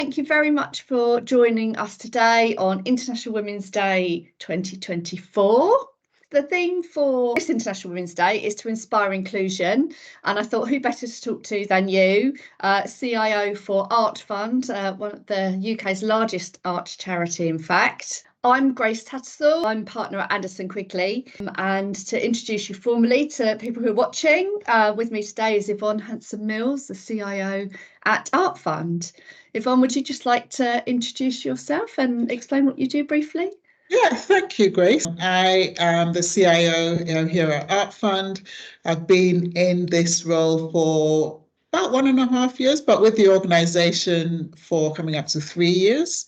Thank you very much for joining us today on International Women's Day 2024. The theme for this International Women's Day is to inspire inclusion, and I thought who better to talk to than you, CIO for ArtFund, one of the UK's largest art charity, in fact. I'm Grace Tattersall. I'm partner at Quigley, and to introduce you formally to people who are watching, with me today is Yvonne Hanson-Mills, the CIO at ArtFund. Yvonne, would you just like to introduce yourself and explain what you do briefly? Yeah, thank you, Grace. I am the CIO here at ArtFund. I've been in this role for about 1.5 years, but with the organisation for coming up to 3 years.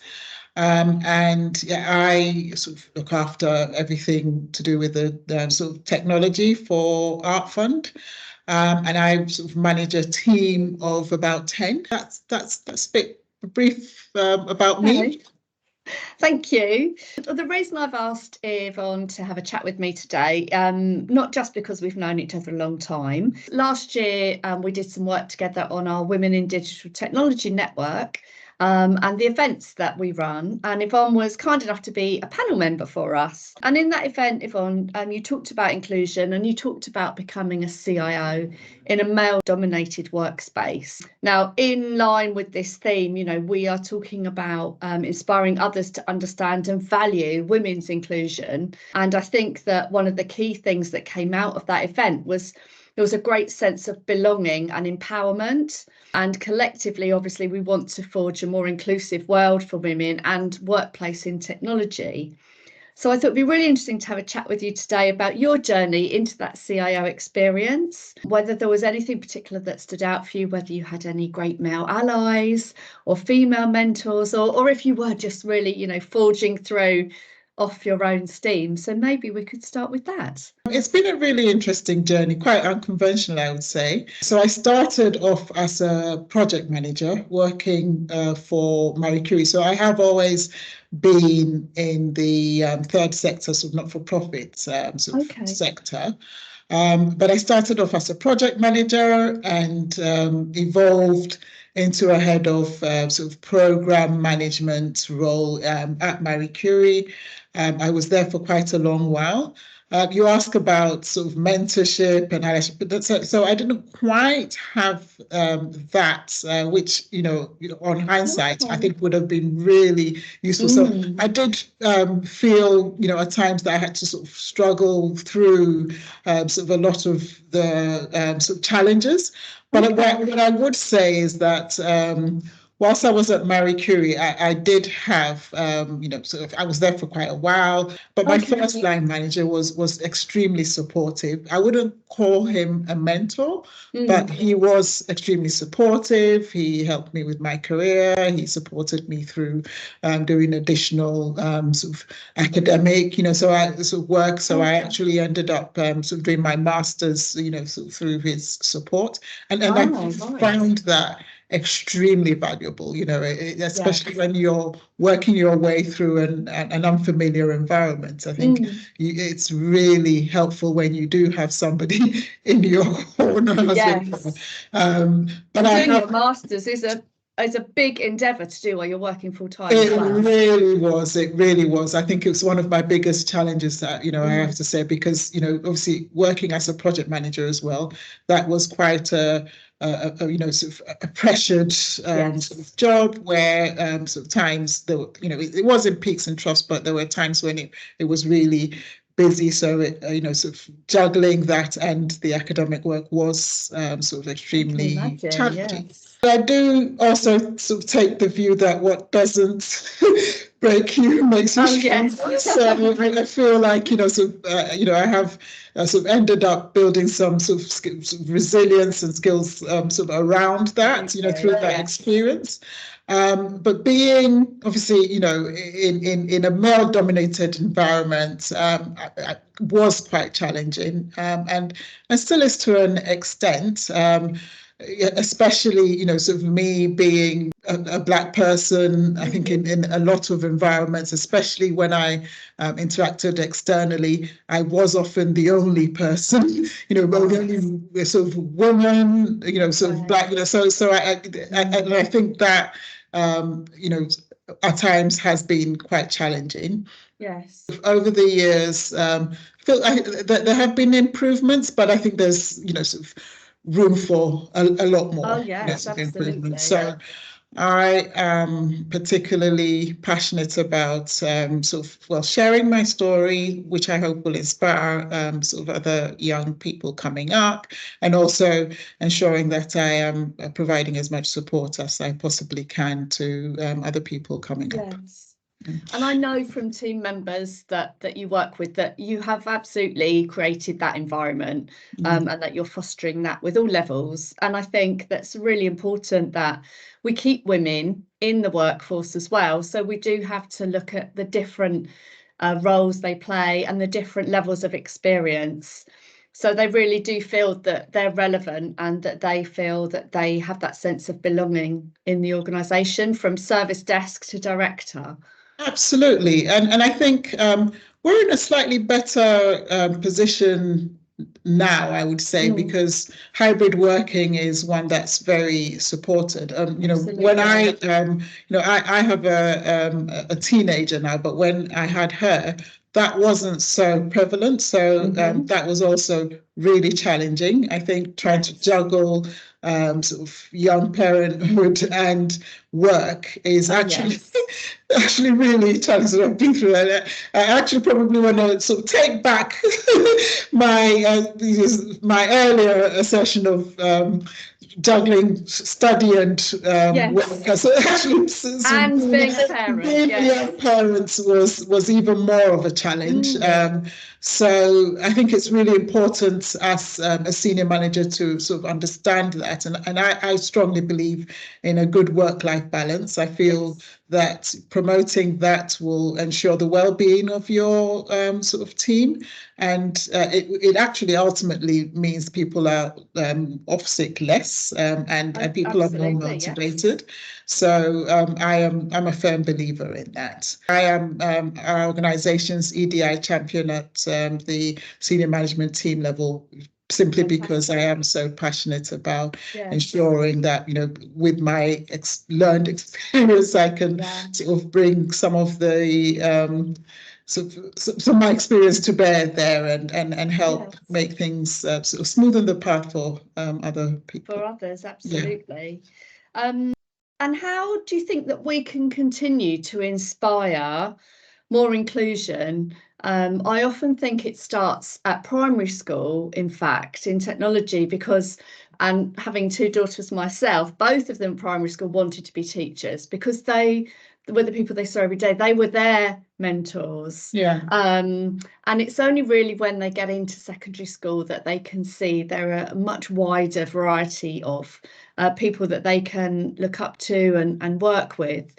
And yeah, I sort of look after everything to do with the sort of technology for ArtFund. And I sort of manage a team of about 10. That's a bit brief about me. Thank you. The reason I've asked Yvonne to have a chat with me today, not just because we've known each other a long time. Last year, we did some work together on our Women in Digital Technology network, and the events that we run. And Yvonne was kind enough to be a panel member for us. And in that event, Yvonne, you talked about inclusion and you talked about becoming a CIO in a male-dominated workspace. Now, in line with this theme, we are talking about inspiring others to understand and value women's inclusion. And I think that one of the key things that came out of that event was there was a great sense of belonging and empowerment. And collectively, obviously, we want to forge a more inclusive world for women and workplace in technology. So I thought it'd be really interesting to have a chat with you today about your journey into that CIO experience, whether there was anything particular that stood out for you, whether you had any great male allies or female mentors, or if you were just really, forging through off your own steam. So maybe we could start with that. It's been a really interesting journey, quite unconventional, I would say. So I started off as a project manager working for Marie Curie. So I have always been in the third sector, so not-for-profit sector. But I started off as a project manager and evolved into a head of sort of program management role at Marie Curie. I was there for quite a long while. You ask about sort of mentorship and allyship, but so I didn't quite have that, which on hindsight I think would have been really useful. So I did feel at times that I had to sort of struggle through sort of a lot of the sort of challenges. But what I would say is that whilst I was at Marie Curie, I did have, sort of, I was there for quite a while, but my first line manager was extremely supportive. I wouldn't call him a mentor, but he was extremely supportive. He helped me with my career. He supported me through doing additional sort of academic, so I sort of work. So I actually ended up sort of doing my master's, sort of through his support, and I found that extremely valuable, especially when you're working your way through an unfamiliar environment. I think it's really helpful when you do have somebody in your corner. Yes. But doing your masters is a big endeavour to do while you're working full time. It really was. I think it was one of my biggest challenges that, I have to say, because, obviously working as a project manager as well, that was quite a sort of a pressured sort of job where sort of times there were, it wasn't peaks and troughs, but there were times when it was really busy. So sort of juggling that and the academic work was sort of extremely challenging. Yes. I do also sort of take the view that what doesn't break you makes you strong. So I feel like I have sort of ended up building some sort of resilience and skills sort of around that, through that experience. But being obviously, in a male-dominated environment, was quite challenging, and still is to an extent. Especially, sort of me being a Black person, I think in a lot of environments, especially when I interacted externally, I was often the only person, the only sort of woman, sort of Black, so I think that at times has been quite challenging. Yes. Over the years, there have been improvements, but I think there's, sort of room for a lot more. Oh, yes, Sort of absolutely. improvement. So I am particularly passionate about sharing my story, which I hope will inspire sort of other young people coming up, and also ensuring that I am providing as much support as I possibly can to other people coming up. Yes. And I know from team members that you work with that you have absolutely created that environment, and that you're fostering that with all levels. And I think that's really important that we keep women in the workforce as well. So we do have to look at the different roles they play and the different levels of experience. So they really do feel that they're relevant and that they feel that they have that sense of belonging in the organisation, from service desk to director. Absolutely. And I think we're in a slightly better position now, I would say, because hybrid working is one that's very supported. When I have a teenager now, but when I had her, that wasn't so prevalent. So that was also really challenging. I think trying to juggle sort of young parenthood and work is actually really challenging. I've been through that. I actually probably want to sort of take back my earlier assertion of juggling study and work. So actually, and being a parent, being parents was even more of a challenge. So I think it's really important as a senior manager to sort of understand that, and I strongly believe in a good work-life balance. I feel that promoting that will ensure the well-being of your sort of team, and it actually ultimately means people are off sick less, and people are more motivated. So I'm a firm believer in that. I am our organisation's EDI champion at the senior management team level, simply because I am so passionate about ensuring that, with my learned experience, I can sort of bring some of the some of my experience to bear there, and help make things sort of smoothen the path for other people. For others, absolutely. And how do you think that we can continue to inspire more inclusion? I often think it starts at primary school, in fact, in technology, because, and having two daughters myself, both of them at primary school wanted to be teachers because they were the people they saw every day. They were their mentors. And it's only really when they get into secondary school that they can see there are a much wider variety of people that they can look up to and work with.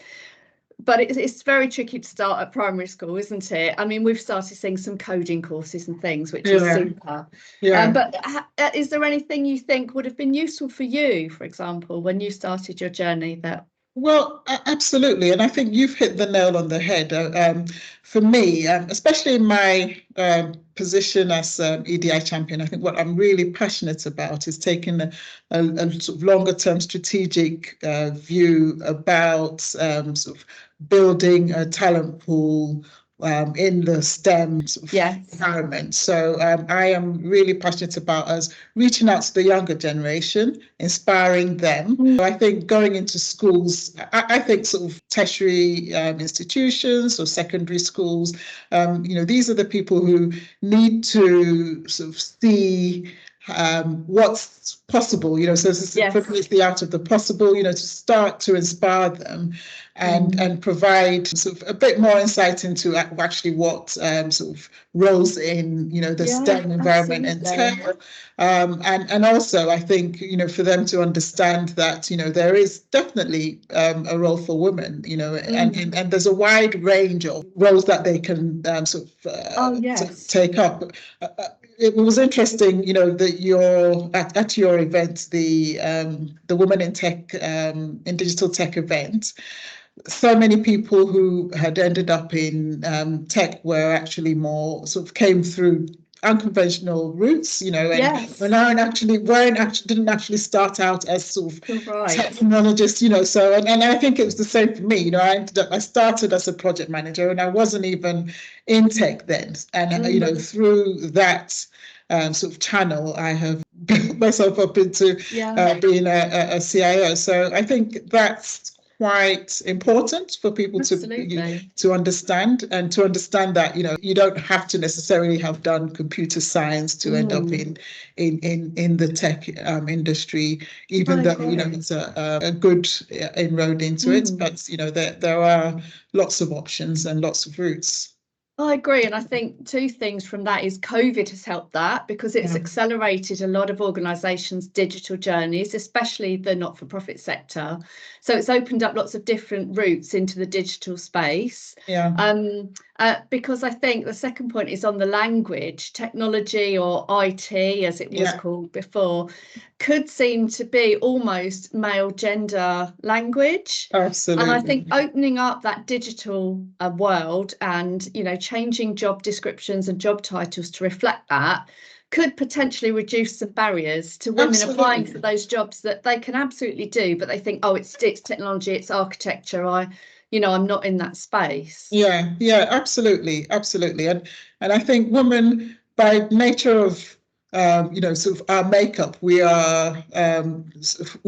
But it's very tricky to start at primary school, isn't it? I mean, we've started seeing some coding courses and things, which is super. But is there anything you think would have been useful for you, for example, when you started your journey that... Well, absolutely. And I think you've hit the nail on the head. For me, especially in my position as EDI champion, I think what I'm really passionate about is taking a sort of longer term strategic view about sort of building a talent pool in the STEM sort of environment. So I am really passionate about us reaching out to the younger generation, inspiring them. I think going into schools, I think sort of tertiary institutions or secondary schools, these are the people who need to sort of see what's possible, so this is for me, it's the art of the possible, to start to inspire them and provide sort of a bit more insight into actually what sort of roles in the STEM environment entail, and also I think for them to understand that there is definitely a role for women, and there's a wide range of roles that they can sort of take up. It was interesting, that at your event, the Women in Tech, in Digital Tech event, so many people who had ended up in tech were actually more sort of came through unconventional routes, you know, and Yes. didn't actually start out as sort of Right. technologists, you know. So and I think it was the same for me. You know, I started as a project manager, and I wasn't even in tech then. And you know, through that sort of channel, I have built myself up into being a CIO. So I think that's quite important for people to understand, and to understand that, you know, you don't have to necessarily have done computer science to end up in the tech industry, even though, you know, it's a good inroad into it. But, you know, there are lots of options and lots of routes. I agree, and I think two things from that is COVID has helped that, because it's accelerated a lot of organisations' digital journeys, especially the not-for-profit sector. So it's opened up lots of different routes into the digital space. Because I think the second point is on the language. Technology, or IT as it was called before, could seem to be almost male gender language. Absolutely. And I think opening up that digital world, and, you know, changing job descriptions and job titles to reflect that, could potentially reduce some barriers to women applying for those jobs that they can absolutely do, but they think, oh, it's technology, it's architecture, I'm not in that space. Yeah, absolutely. And I think women, by nature of sort of our makeup, we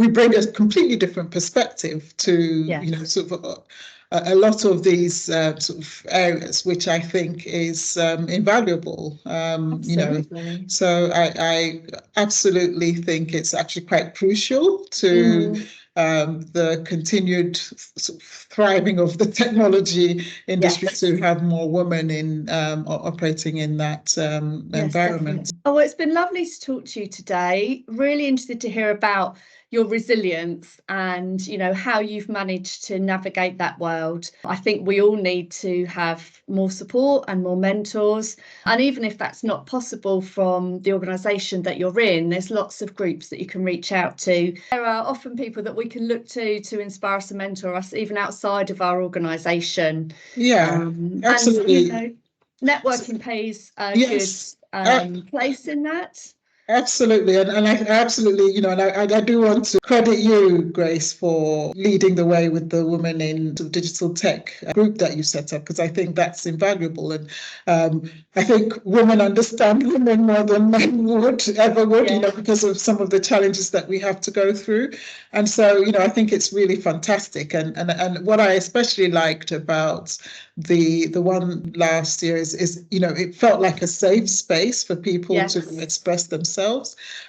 bring a completely different perspective to you know, sort of a lot of these sort of areas, which I think is invaluable. You know, so I absolutely think it's actually quite crucial to the continued sort of thriving of the technology industry to have more women in operating in that environment. Definitely. Oh, it's been lovely to talk to you today. Really interested to hear about your resilience and, you know, how you've managed to navigate that world. I think we all need to have more support and more mentors. And even if that's not possible from the organisation that you're in, there's lots of groups that you can reach out to. There are often people that we can look to inspire us and mentor us, even outside of our organisation. Absolutely. And, you know, networking plays a good place in that. Absolutely, and I absolutely, you know, and I do want to credit you, Grace, for leading the way with the Women in Digital Tech group that you set up, because I think that's invaluable. And I think women understand women more than men ever would, you know, because of some of the challenges that we have to go through. And so, you know, I think it's really fantastic. And what I especially liked about the one last year is, you know, it felt like a safe space for people to express themselves,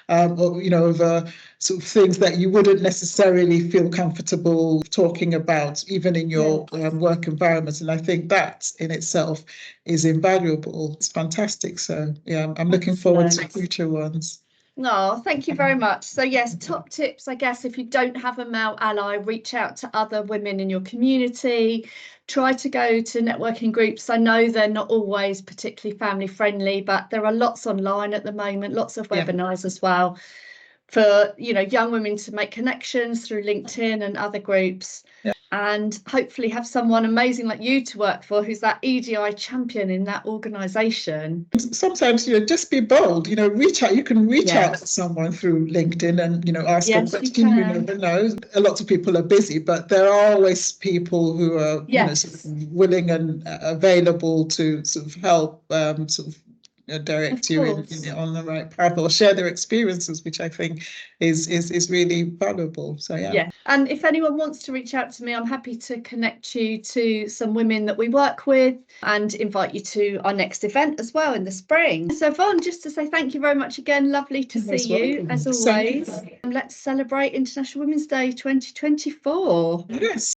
or, you know, over sort of things that you wouldn't necessarily feel comfortable talking about, even in your work environment. And I think that in itself is invaluable. It's fantastic. So yeah, I'm looking forward to future ones. No, thank you very much. So yes, top tips, I guess, if you don't have a male ally, reach out to other women in your community. Try to go to networking groups. I know they're not always particularly family friendly, but there are lots online at the moment, lots of webinars as well, for, you know, young women to make connections through LinkedIn and other groups. And hopefully have someone amazing like you to work for, who's that EDI champion in that organisation. Sometimes, you know, just be bold, you know, reach out. You can reach out to someone through LinkedIn and, you know, ask a question. You never know. A lot of people are busy, but there are always people who are, you know, sort of willing and available to sort of help, sort of direct you on the right path, or share their experiences, which I think is really valuable. So yeah. And if anyone wants to reach out to me, I'm happy to connect you to some women that we work with and invite you to our next event as well in the spring. So Yvonne, just to say thank you very much again. Lovely to see you as always. And let's celebrate International Women's Day 2024. Yes.